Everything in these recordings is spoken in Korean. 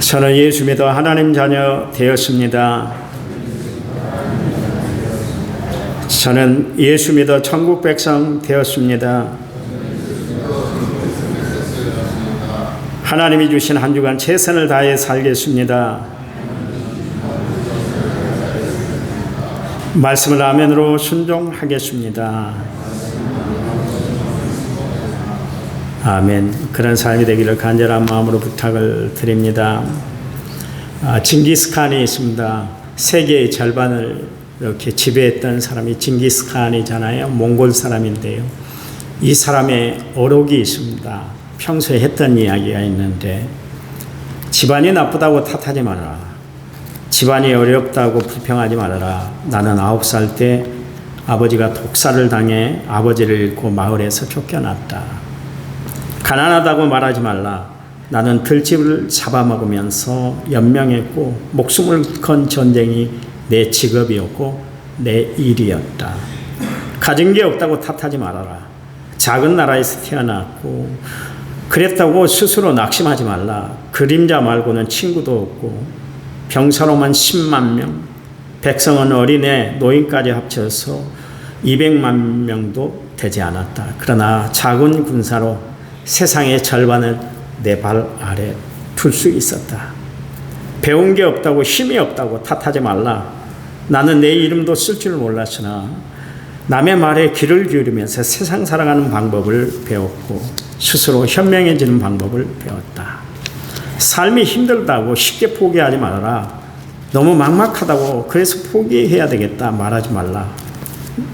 저는 예수 믿어 하나님 자녀 되었습니다. 저는 예수 믿어 천국 백성 되었습니다. 하나님이 주신 한 주간 최선을 다해 살겠습니다. 말씀을 아멘으로 순종하겠습니다. 아멘. 그런 삶이 되기를 간절한 마음으로 부탁을 드립니다. 징기스칸이 있습니다. 세계의 절반을 이렇게 지배했던 사람이 징기스칸이잖아요. 몽골 사람인데요. 이 사람의 어록이 있습니다. 평소에 했던 이야기가 있는데, 집안이 나쁘다고 탓하지 말아라. 집안이 어렵다고 불평하지 말아라. 나는 9살 때 아버지가 독살을 당해 아버지를 잃고 마을에서 쫓겨났다. 가난하다고 말하지 말라. 나는 들집을 잡아먹으면서 연명했고 목숨을 건 전쟁이 내 직업이었고 내 일이었다. 가진 게 없다고 탓하지 말아라. 작은 나라에서 태어났고 그랬다고 스스로 낙심하지 말라. 그림자 말고는 친구도 없고 병사로만 10만 명, 백성은 어린애, 노인까지 합쳐서 200만 명도 되지 않았다. 그러나 작은 군사로 세상의 절반을 내 발 아래 둘 수 있었다. 배운 게 없다고 힘이 없다고 탓하지 말라. 나는 내 이름도 쓸 줄 몰랐으나 남의 말에 귀를 기울이면서 세상 살아가는 방법을 배웠고 스스로 현명해지는 방법을 배웠다. 삶이 힘들다고 쉽게 포기하지 말아라. 너무 막막하다고 그래서 포기해야 되겠다 말하지 말라.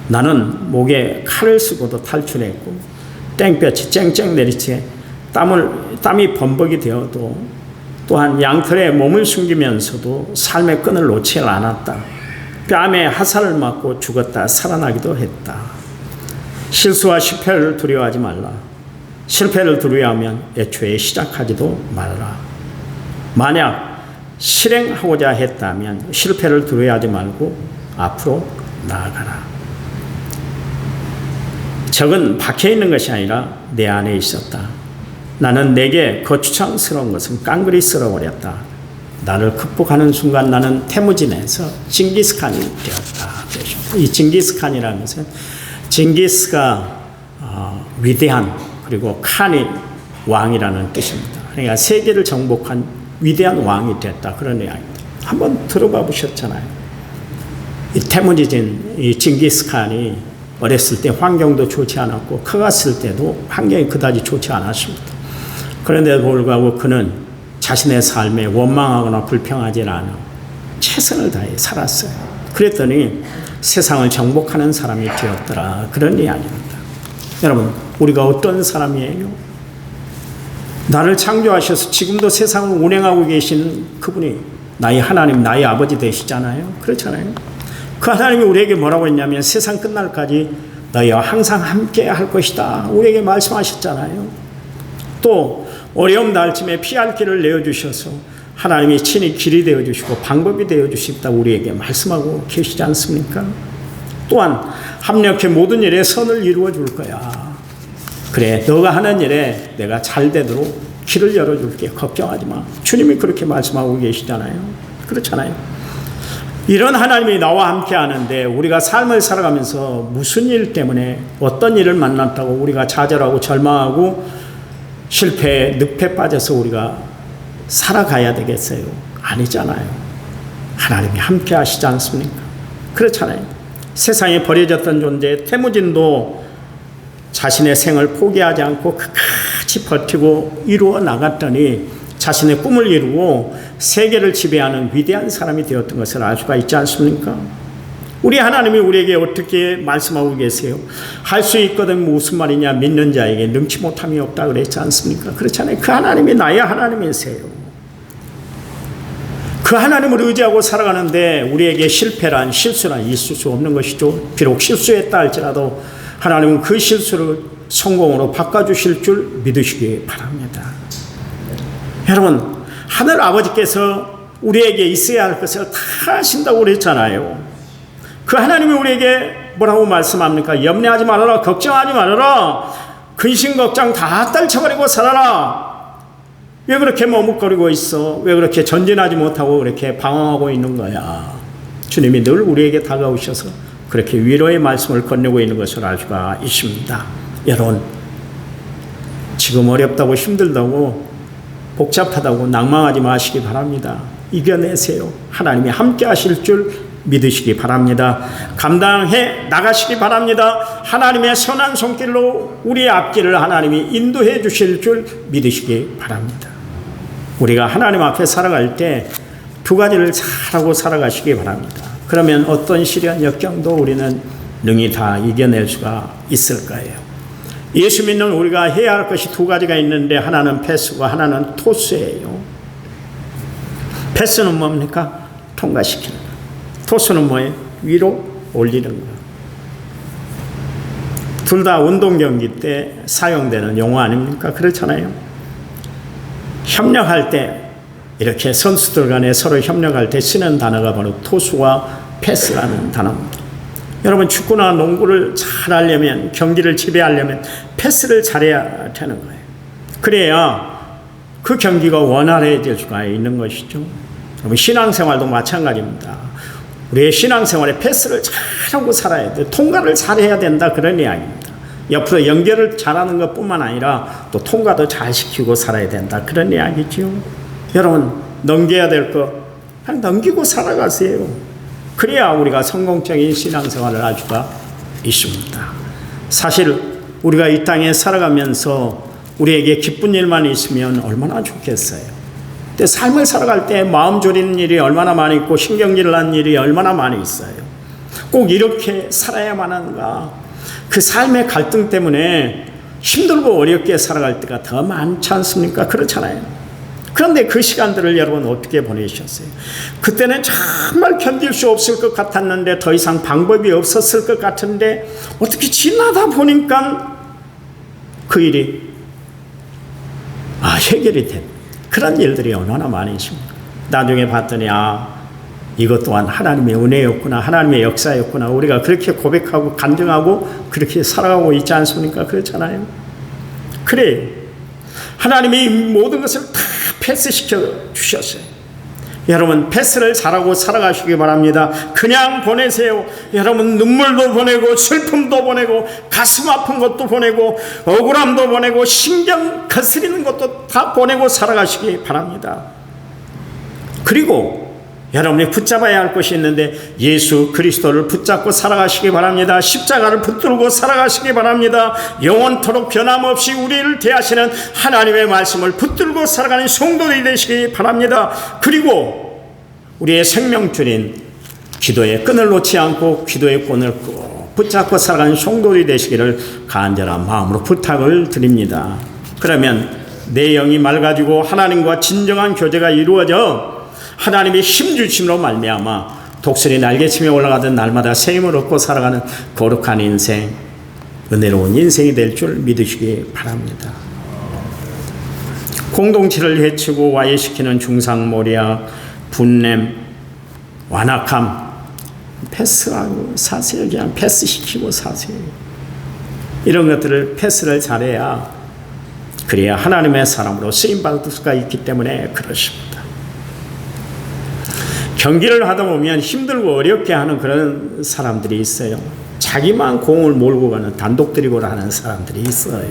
나는 목에 칼을 쓰고도 탈출했고 땡볕이 쨍쨍 내리치에 땀이 범벅이 되어도 또한 양털에 몸을 숨기면서도 삶의 끈을 놓지 않았다. 뺨에 화살을 맞고 죽었다 살아나기도 했다. 실수와 실패를 두려워하지 말라. 실패를 두려워하면 애초에 시작하지도 말라. 만약 실행하고자 했다면 실패를 두려워하지 말고 앞으로 나아가라. 적은 밖에 있는 것이 아니라 내 안에 있었다. 나는 내게 거추장스러운 것은 깡그리 쓸어버렸다. 나를 극복하는 순간 나는 태무진에서 징기스칸이 되었다. 이 징기스칸이라는 것은 징기스가 위대한, 그리고 칸이 왕이라는 뜻입니다. 그러니까 세계를 정복한 위대한 왕이 됐다. 그런 이야기입니다. 한번 들어봐 보셨잖아요. 이 태무진, 이 징기스칸이 어렸을 때 환경도 좋지 않았고 커갔을 때도 환경이 그다지 좋지 않았습니다. 그런데도 불구하고 그는 자신의 삶에 원망하거나 불평하지 않아 최선을 다해 살았어요. 그랬더니 세상을 정복하는 사람이 되었더라. 그런 이야기입니다. 여러분, 우리가 어떤 사람이에요? 나를 창조하셔서 지금도 세상을 운행하고 계신 그분이 나의 하나님, 나의 아버지 되시잖아요. 그렇잖아요. 그 하나님이 우리에게 뭐라고 했냐면 세상 끝날까지 너희와 항상 함께 할 것이다. 우리에게 말씀하셨잖아요. 또 어려움 날쯤에 피할 길을 내어주셔서 하나님이 친히 길이 되어주시고 방법이 되어주시겠다고 우리에게 말씀하고 계시지 않습니까? 또한 합력해 모든 일에 선을 이루어 줄 거야. 그래, 너가 하는 일에 내가 잘 되도록 길을 열어줄게. 걱정하지 마. 주님이 그렇게 말씀하고 계시잖아요. 그렇잖아요. 이런 하나님이 나와 함께 하는데 우리가 삶을 살아가면서 무슨 일 때문에 어떤 일을 만났다고 우리가 좌절하고 절망하고 실패에 늪에 빠져서 우리가 살아가야 되겠어요? 아니잖아요. 하나님이 함께 하시지 않습니까? 그렇잖아요. 세상에 버려졌던 존재 태무진도 자신의 생을 포기하지 않고 끝까지 버티고 이루어 나갔더니 자신의 꿈을 이루고 세계를 지배하는 위대한 사람이 되었던 것을 알 수가 있지 않습니까? 우리 하나님이 우리에게 어떻게 말씀하고 계세요? 할 수 있거든 무슨 말이냐? 믿는 자에게 능치 못함이 없다 그랬지 않습니까? 그렇잖아요. 그 하나님이 나의 하나님이세요. 그 하나님을 의지하고 살아가는데 우리에게 실패란 실수란 있을 수 없는 것이죠. 비록 실수했다 할지라도 하나님은 그 실수를 성공으로 바꿔주실 줄 믿으시기 바랍니다. 여러분, 하늘 아버지께서 우리에게 있어야 할 것을 다 하신다고 그랬잖아요. 그 하나님이 우리에게 뭐라고 말씀합니까? 염려하지 말아라, 걱정하지 말아라, 근심 걱정 다 떨쳐버리고 살아라. 왜 그렇게 머뭇거리고 있어? 왜 그렇게 전진하지 못하고 그렇게 방황하고 있는 거야? 주님이 늘 우리에게 다가오셔서 그렇게 위로의 말씀을 건네고 있는 것을 알 수가 있습니다. 여러분, 지금 어렵다고 힘들다고 복잡하다고 낭망하지 마시기 바랍니다. 이겨내세요. 하나님이 함께 하실 줄 믿으시기 바랍니다. 감당해 나가시기 바랍니다. 하나님의 선한 손길로 우리의 앞길을 하나님이 인도해 주실 줄 믿으시기 바랍니다. 우리가 하나님 앞에 살아갈 때 두 가지를 잘하고 살아가시기 바랍니다. 그러면 어떤 시련 역경도 우리는 능히 다 이겨낼 수가 있을 거예요. 예수 믿는 우리가 해야 할 것이 두 가지가 있는데 하나는 패스고 하나는 토스예요. 패스는 뭡니까? 통과시키는 거. 토스는 뭐예요? 위로 올리는 거. 둘 다 운동 경기 때 사용되는 용어 아닙니까? 그렇잖아요. 협력할 때 이렇게 선수들 간에 서로 협력할 때 쓰는 단어가 바로 토스와 패스라는 단어입니다. 여러분, 축구나 농구를 잘 하려면, 경기를 지배하려면 패스를 잘해야 되는 거예요. 그래야 그 경기가 원활해질 수가 있는 것이죠. 여러분, 신앙생활도 마찬가지입니다. 우리의 신앙생활에 패스를 잘하고 살아야 돼. 통과를 잘해야 된다, 그런 이야기입니다. 옆으로 연결을 잘하는 것뿐만 아니라 또 통과도 잘 시키고 살아야 된다, 그런 이야기죠. 여러분, 넘겨야 될 거 그냥 넘기고 살아가세요. 그래야 우리가 성공적인 신앙생활을 할 수가 있습니다. 사실 우리가 이 땅에 살아가면서 우리에게 기쁜 일만 있으면 얼마나 좋겠어요. 근데 삶을 살아갈 때 마음 졸이는 일이 얼마나 많이 있고 신경질 나는 일이 얼마나 많이 있어요. 꼭 이렇게 살아야만 하는가. 그 삶의 갈등 때문에 힘들고 어렵게 살아갈 때가 더 많지 않습니까? 그렇잖아요. 그런데 그 시간들을 여러분 어떻게 보내셨어요? 그때는 정말 견딜 수 없을 것 같았는데, 더 이상 방법이 없었을 것 같은데, 어떻게 지나다 보니까 그 일이 해결이 된 그런 일들이 얼마나 많이 있습니까? 나중에 봤더니 이것 또한 하나님의 은혜였구나, 하나님의 역사였구나. 우리가 그렇게 고백하고 간증하고 그렇게 살아가고 있지 않습니까? 그렇잖아요. 그래요. 하나님이 모든 것을 다 패스시켜 주셨어요. 여러분, 패스를 잘하고 살아가시기 바랍니다. 그냥 보내세요. 여러분, 눈물도 보내고 슬픔도 보내고 가슴 아픈 것도 보내고 억울함도 보내고 신경 거스리는 것도 다 보내고 살아가시기 바랍니다. 그리고 여러분이 붙잡아야 할 것이 있는데 예수 그리스도를 붙잡고 살아가시기 바랍니다. 십자가를 붙들고 살아가시기 바랍니다. 영원토록 변함없이 우리를 대하시는 하나님의 말씀을 붙들고 살아가는 성도들이 되시기 바랍니다. 그리고 우리의 생명줄인 기도의 끈을 놓지 않고 기도의 끈을 꼭 붙잡고 살아가는 성도들이 되시기를 간절한 마음으로 부탁을 드립니다. 그러면 내 영이 맑아지고 하나님과 진정한 교제가 이루어져 하나님의 힘 주심으로 말미암아 독수리 날개치며 올라가던 날마다 새 힘을 얻고 살아가는 거룩한 인생, 은혜로운 인생이 될 줄 믿으시기 바랍니다. 공동체를 해치고 와해시키는 중상모략, 분냄, 완악함, 패스하고 사세요. 그냥 패스시키고 사세요. 이런 것들을 패스를 잘해야, 그래야 하나님의 사람으로 쓰임받을 수가 있기 때문에 그렇습니다. 경기를 하다 보면 힘들고 어렵게 하는 그런 사람들이 있어요. 자기만 공을 몰고 가는 단독 드리블을 하는 사람들이 있어요.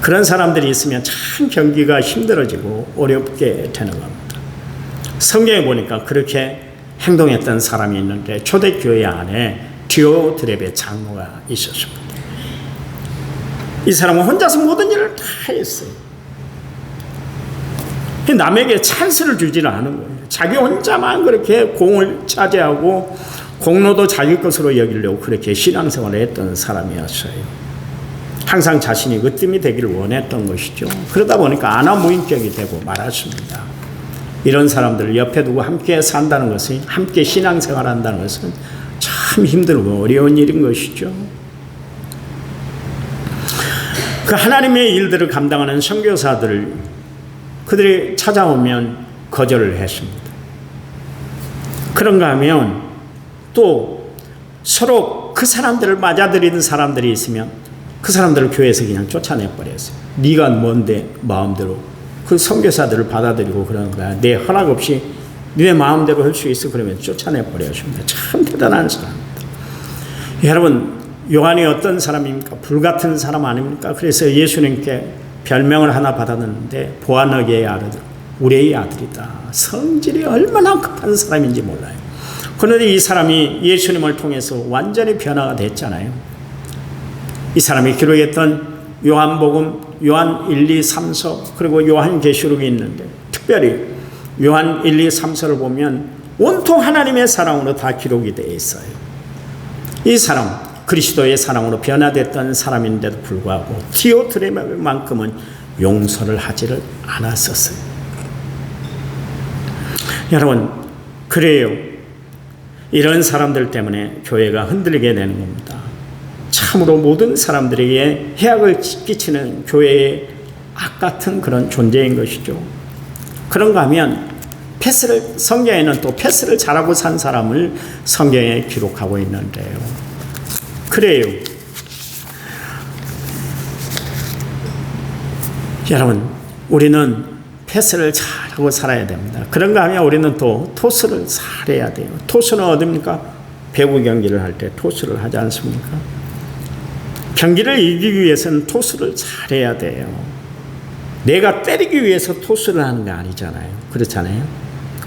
그런 사람들이 있으면 참 경기가 힘들어지고 어렵게 되는 겁니다. 성경에 보니까 그렇게 행동했던 사람이 있는데 초대교회 안에 디오드렙의 장로가 있었습니다. 이 사람은 혼자서 모든 일을 다 했어요. 남에게 찬스를 주지는 않은 거예요. 자기 혼자만 그렇게 공을 차지하고 공로도 자기 것으로 여기려고 그렇게 신앙생활을 했던 사람이었어요. 항상 자신이 으뜸이 되기를 원했던 것이죠. 그러다 보니까 안하무인격이 되고 말았습니다. 이런 사람들을 옆에 두고 함께 산다는 것은, 함께 신앙생활한다는 것은 참 힘들고 어려운 일인 것이죠. 그 하나님의 일들을 감당하는 선교사들을 그들이 찾아오면 거절을 했습니다. 그런가 하면 또 서로 그 사람들을 맞아들이는 사람들이 있으면 그 사람들을 교회에서 그냥 쫓아내버렸어요. 네가 뭔데 마음대로 그 선교사들을 받아들이고 그러는 거야. 내 허락 없이 네 마음대로 할 수 있어 그러면 쫓아내 버려줍니다. 참 대단한 사람입니다. 여러분, 요한이 어떤 사람입니까? 불같은 사람 아닙니까? 그래서 예수님께 별명을 하나 받았는데 보아너게의 아들, 우리의 아들이다. 성질이 얼마나 급한 사람인지 몰라요. 그런데 이 사람이 예수님을 통해서 완전히 변화가 됐잖아요. 이 사람이 기록했던 요한복음, 요한 1, 2, 3서 그리고 요한계시록이 있는데 특별히 요한 1, 2, 3서를 보면 온통 하나님의 사랑으로 다 기록이 되어 있어요. 이 사람 그리스도의 사랑으로 변화됐던 사람인데도 불구하고 디오트레만큼은 용서를 하지를 않았었어요. 여러분, 그래요. 이런 사람들 때문에 교회가 흔들리게 되는 겁니다. 참으로 모든 사람들에게 해악을 끼치는 교회의 악 같은 그런 존재인 것이죠. 그런가 하면 성경에는 또 패스를 잘하고 산 사람을 성경에 기록하고 있는데요. 그래요. 여러분, 우리는 패스를 잘하고 살아야 됩니다. 그런가 하면 우리는 또 토스를 잘해야 돼요. 토스는 어딥니까? 배구 경기를 할 때 토스를 하지 않습니까? 경기를 이기기 위해서는 토스를 잘해야 돼요. 내가 때리기 위해서 토스를 하는 게 아니잖아요. 그렇잖아요.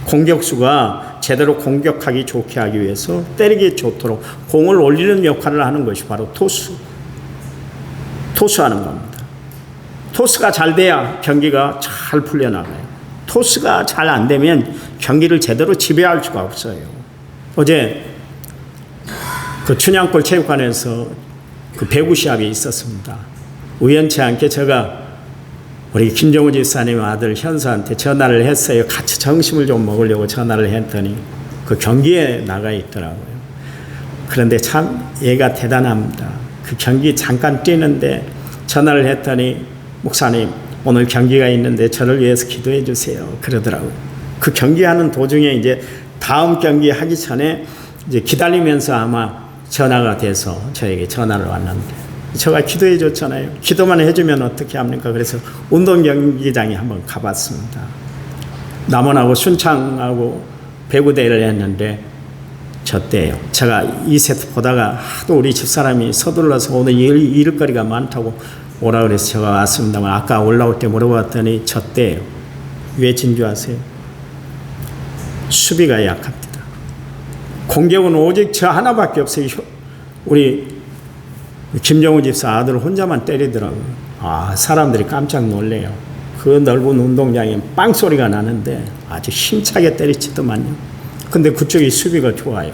공격수가 제대로 공격하기 좋게 하기 위해서 때리기 좋도록 공을 올리는 역할을 하는 것이 바로 토스하는 겁니다. 토스가 잘 돼야 경기가 잘 풀려나가요. 토스가 잘 안 되면 경기를 제대로 지배할 수가 없어요. 어제 그 춘향골 체육관에서 그 배구 시합이 있었습니다. 우연치 않게 제가 우리 김정우 집사님 아들 현수한테 전화를 했어요. 같이 점심을 좀 먹으려고 전화를 했더니 그 경기에 나가 있더라고요. 그런데 참 얘가 대단합니다. 그 경기 잠깐 뛰는데 전화를 했더니 목사님 오늘 경기가 있는데 저를 위해서 기도해 주세요. 그러더라고요. 그 경기하는 도중에 이제 다음 경기 하기 전에 이제 기다리면서 아마 전화가 돼서 저에게 전화를 왔는데 제가 기도해 줬잖아요. 기도만 해주면 어떻게 합니까? 그래서 운동 경기장에 한번 가봤습니다. 남원하고 순창하고 배구대회를 했는데 졌대요. 제가 2세트 보다가 하도 우리 집사람이 서둘러서 오늘 일거리가 많다고 오라 그래서 제가 왔습니다만 아까 올라올 때 물어봤더니 졌대요. 왜 진 줄 아세요? 수비가 약합니다. 공격은 오직 저 하나밖에 없어요. 우리 김정우 집사 아들 혼자만 때리더라고요. 사람들이 깜짝 놀래요. 그 넓은 운동장에 빵 소리가 나는데 아주 힘차게 때리치더만요. 근데 그쪽이 수비가 좋아요.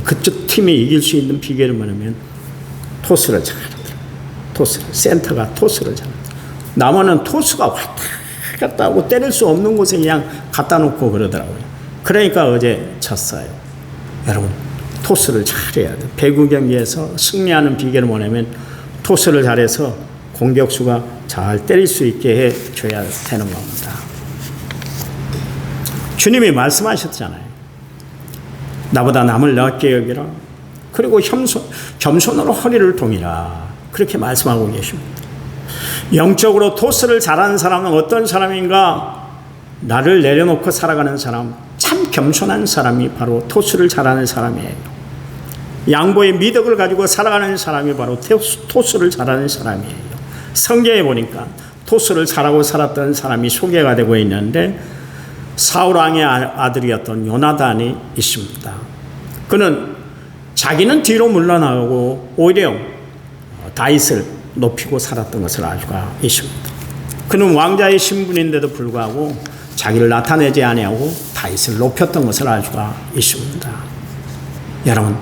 그쪽 팀이 이길 수 있는 비결은 뭐냐면 토스를 잘하더라고요. 센터가 토스를 잘하더라고요. 남원은 토스가 왔다 갔다 하고 때릴 수 없는 곳에 그냥 갖다 놓고 그러더라고요. 그러니까 어제 졌어요. 여러분, 토스를 잘해야 돼요. 배구 경기에서 승리하는 비결은 뭐냐면 토스를 잘해서 공격수가 잘 때릴 수 있게 해줘야 되는 겁니다. 주님이 말씀하셨잖아요. 나보다 남을 낮게 여기라. 그리고 겸손으로 허리를 동이라. 그렇게 말씀하고 계십니다. 영적으로 토스를 잘하는 사람은 어떤 사람인가? 나를 내려놓고 살아가는 사람, 참 겸손한 사람이 바로 토스를 잘하는 사람이에요. 양보의 미덕을 가지고 살아가는 사람이 바로 토스를 잘하는 사람이에요. 성경에 보니까 토스를 잘하고 살았던 사람이 소개가 되고 있는데 사울 왕의 아들이었던 요나단이 있습니다. 그는 자기는 뒤로 물러나가고 오히려 다윗을 높이고 살았던 것을 알고 있습니다. 그는 왕자의 신분인데도 불구하고 자기를 나타내지 아니하고 다윗을 높였던 것을 알 수가 있습니다. 여러분,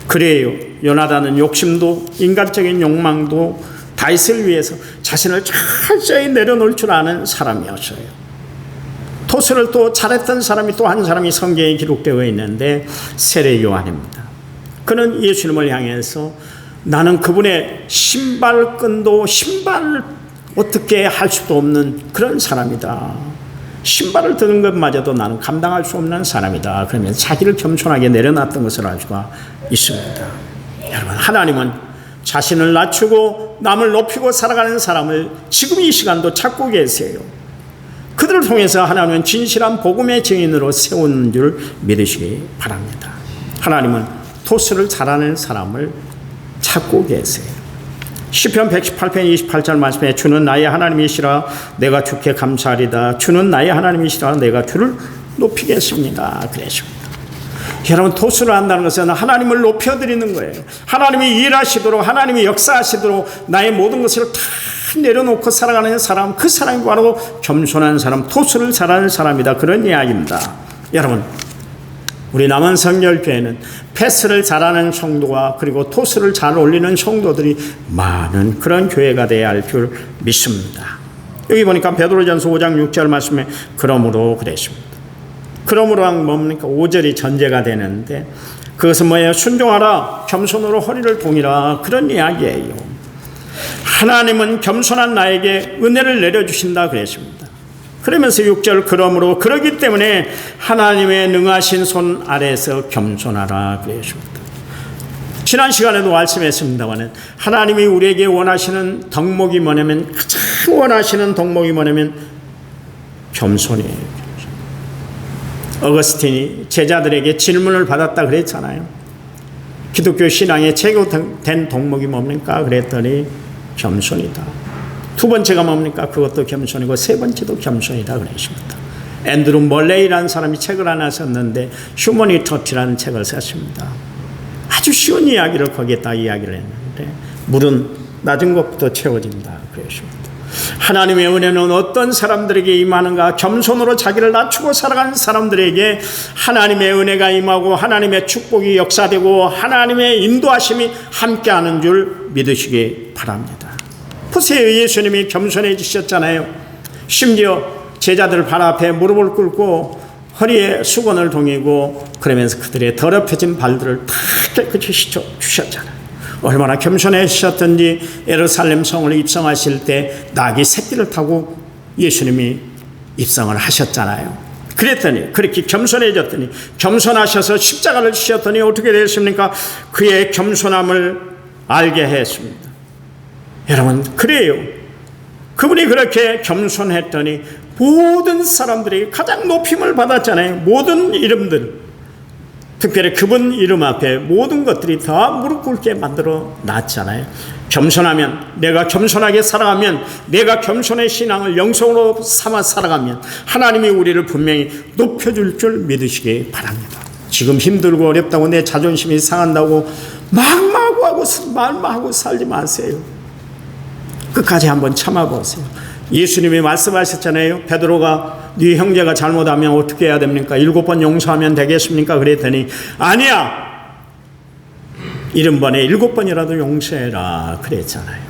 그래요. 요나단은 욕심도 인간적인 욕망도 다윗을 위해서 자신을 철저히 내려놓을 줄 아는 사람이었어요. 토스를 또 잘했던 사람이 또 한 사람이 성경에 기록되어 있는데 세례 요한입니다. 그는 예수님을 향해서 나는 그분의 신발끈도 신발을 어떻게 할 수도 없는 그런 사람이다. 신발을 드는 것마저도 나는 감당할 수 없는 사람이다. 그러면 자기를 겸손하게 내려놨던 것을 알 수가 있습니다. 여러분, 하나님은 자신을 낮추고 남을 높이고 살아가는 사람을 지금 이 시간도 찾고 계세요. 그들을 통해서 하나님은 진실한 복음의 증인으로 세운 줄 믿으시기 바랍니다. 하나님은 토스를 잘하는 사람을 찾고 계세요. 시편 118편 28절 말씀에 주는 나의 하나님이시라 내가 주께 감사하리다. 주는 나의 하나님이시라 내가 주를 높이겠습니다. 그랬습니다. 여러분, 토스를 한다는 것은 하나님을 높여드리는 거예요. 하나님이 일하시도록, 하나님이 역사하시도록 나의 모든 것을 다 내려놓고 살아가는 사람, 그 사람이 바로 겸손한 사람, 토스를 잘하는 사람이다. 그런 이야기입니다. 여러분, 우리 남원성결교회는 패스를 잘하는 성도와 그리고 토스를 잘 올리는 성도들이 많은 그런 교회가 되어야 할 줄 믿습니다. 여기 보니까 베드로전서 5장 6절 말씀에 그러므로 그랬습니다. 그러므로 뭡니까? 5절이 전제가 되는데 그것은 뭐예요? 순종하라, 겸손으로 허리를 동이라, 그런 이야기예요. 하나님은 겸손한 나에게 은혜를 내려주신다 그랬습니다. 그러면서 6절 그러므로 그러기 때문에 하나님의 능하신 손 아래에서 겸손하라 그랬습니다. 지난 시간에도 말씀했습니다만 하나님이 우리에게 원하시는 덕목이 뭐냐면, 가장 원하시는 덕목이 뭐냐면 겸손이에요. 어거스틴이 제자들에게 질문을 받았다 그랬잖아요. 기독교 신앙의 최고된 덕목이 뭡니까? 그랬더니 겸손이다. 두 번째가 뭡니까? 그것도 겸손이고 세 번째도 겸손이다 그랬습니다. 앤드루 멀레이라는 사람이 책을 하나 썼는데 휴머니터티라는 책을 썼습니다. 아주 쉬운 이야기를 거기에다 이야기를 했는데 물은 낮은 것부터 채워진다 그랬습니다. 하나님의 은혜는 어떤 사람들에게 임하는가? 겸손으로 자기를 낮추고 살아가는 사람들에게 하나님의 은혜가 임하고 하나님의 축복이 역사되고 하나님의 인도하심이 함께하는 줄 믿으시기 바랍니다. 보세요. 예수님이 겸손해지셨잖아요. 심지어 제자들 발 앞에 무릎을 꿇고 허리에 수건을 동이고 그러면서 그들의 더럽혀진 발들을 다 깨끗이 씻어주셨잖아요. 얼마나 겸손해지셨던지 예루살렘 성을 입성하실 때 낙이 새끼를 타고 예수님이 입성을 하셨잖아요. 그랬더니 그렇게 겸손해졌더니 겸손하셔서 십자가를 지셨더니 어떻게 되었습니까? 그의 겸손함을 알게 했습니다. 여러분, 그래요. 그분이 그렇게 겸손했더니 모든 사람들이 가장 높임을 받았잖아요. 모든 이름들, 특별히 그분 이름 앞에 모든 것들이 다 무릎 꿇게 만들어 놨잖아요. 겸손하면, 내가 겸손하게 살아가면, 내가 겸손의 신앙을 영성으로 삼아 살아가면 하나님이 우리를 분명히 높여줄 줄 믿으시기 바랍니다. 지금 힘들고 어렵다고 내 자존심이 상한다고 말마하고 살지 마세요. 끝까지 한번 참아보세요. 예수님이 말씀하셨잖아요. 베드로가 네 형제가 잘못하면 어떻게 해야 됩니까? 7번 용서하면 되겠습니까? 그랬더니 아니야, 70번에 7번이라도 용서해라 그랬잖아요.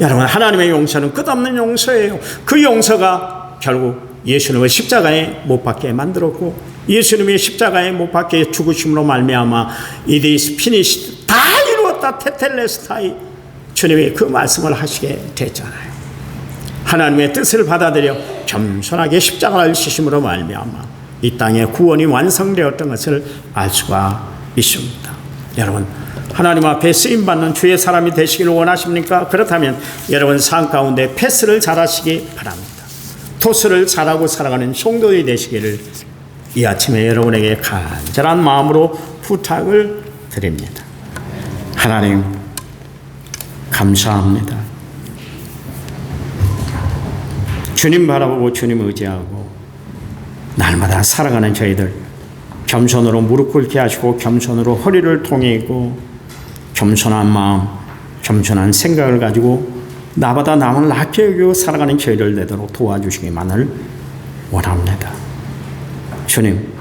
여러분, 하나님의 용서는 끝없는 용서예요. 그 용서가 결국 예수님을 십자가에 못 박게 만들었고 예수님이 십자가에 못 박게 죽으심으로 말미암아 It is finished, 다 이루었다 테텔레스타이, 주님이 그 말씀을 하시게 됐잖아요. 하나님의 뜻을 받아들여 겸손하게 십자가를 지심으로 말미암아 이 땅에 구원이 완성되었던 것을 알 수가 있습니다. 여러분, 하나님 앞에 쓰임받는 주의 사람이 되시기를 원하십니까? 그렇다면 여러분 삶 가운데 패스를 잘하시기 바랍니다. 토스를 잘하고 살아가는 성도들이 되시기를 이 아침에 여러분에게 간절한 마음으로 부탁을 드립니다. 하나님, 감사합니다. 주님 바라보고 주님 의지하고 날마다 살아가는 저희들 겸손으로 무릎 꿇게 하시고 겸손으로 허리를 동이고 겸손한 마음, 겸손한 생각을 가지고 나보다 남을 낮게 여기고 살아가는 저희를 되도록 도와주시기만을 원합니다. 주님,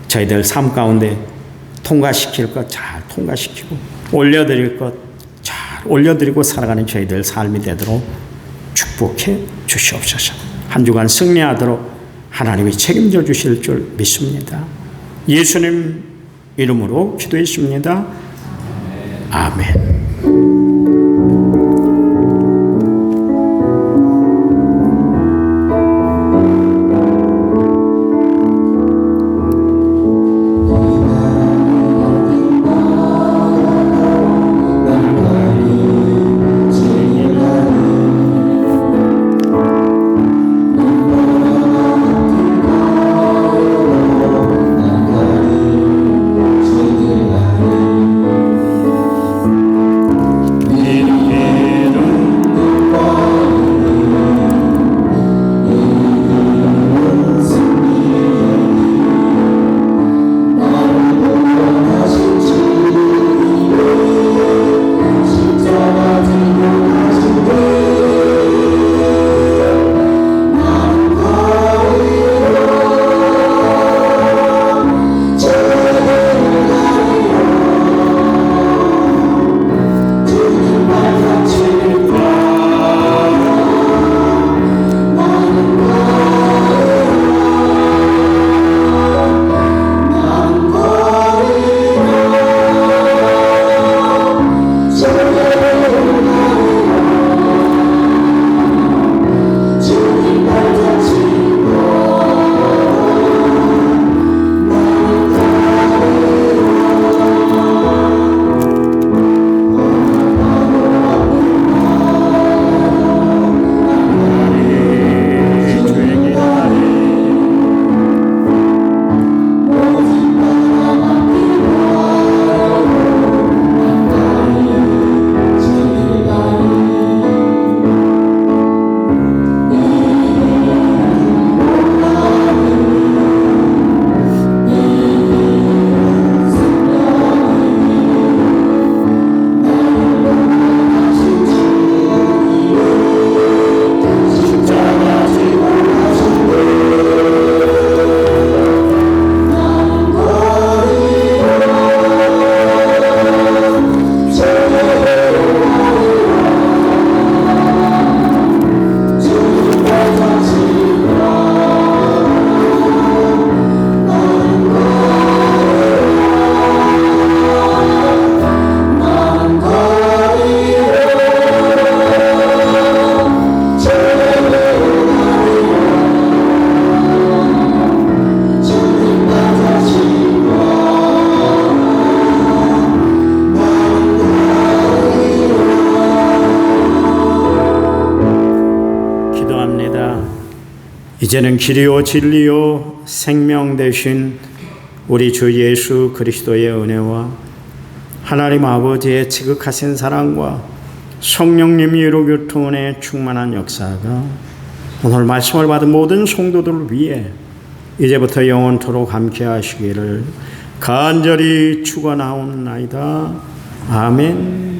저희들 삶 가운데 통과시킬 것 잘 통과시키고 올려드릴 것 잘 올려드리고 살아가는 저희들 삶이 되도록 축복해 주시옵소서. 한 주간 승리하도록 하나님이 책임져 주실 줄 믿습니다. 예수님 이름으로 기도했습니다. 아멘. 기도합니다. 이제는 길이요 진리요 생명 되신 우리 주 예수 그리스도의 은혜와 하나님 아버지의 지극하신 사랑과 성령님의 유로 교통의 충만한 역사가 오늘 말씀을 받은 모든 성도들을 위해 이제부터 영원토록 함께 하시기를 간절히 축원하옵나이다. 아멘.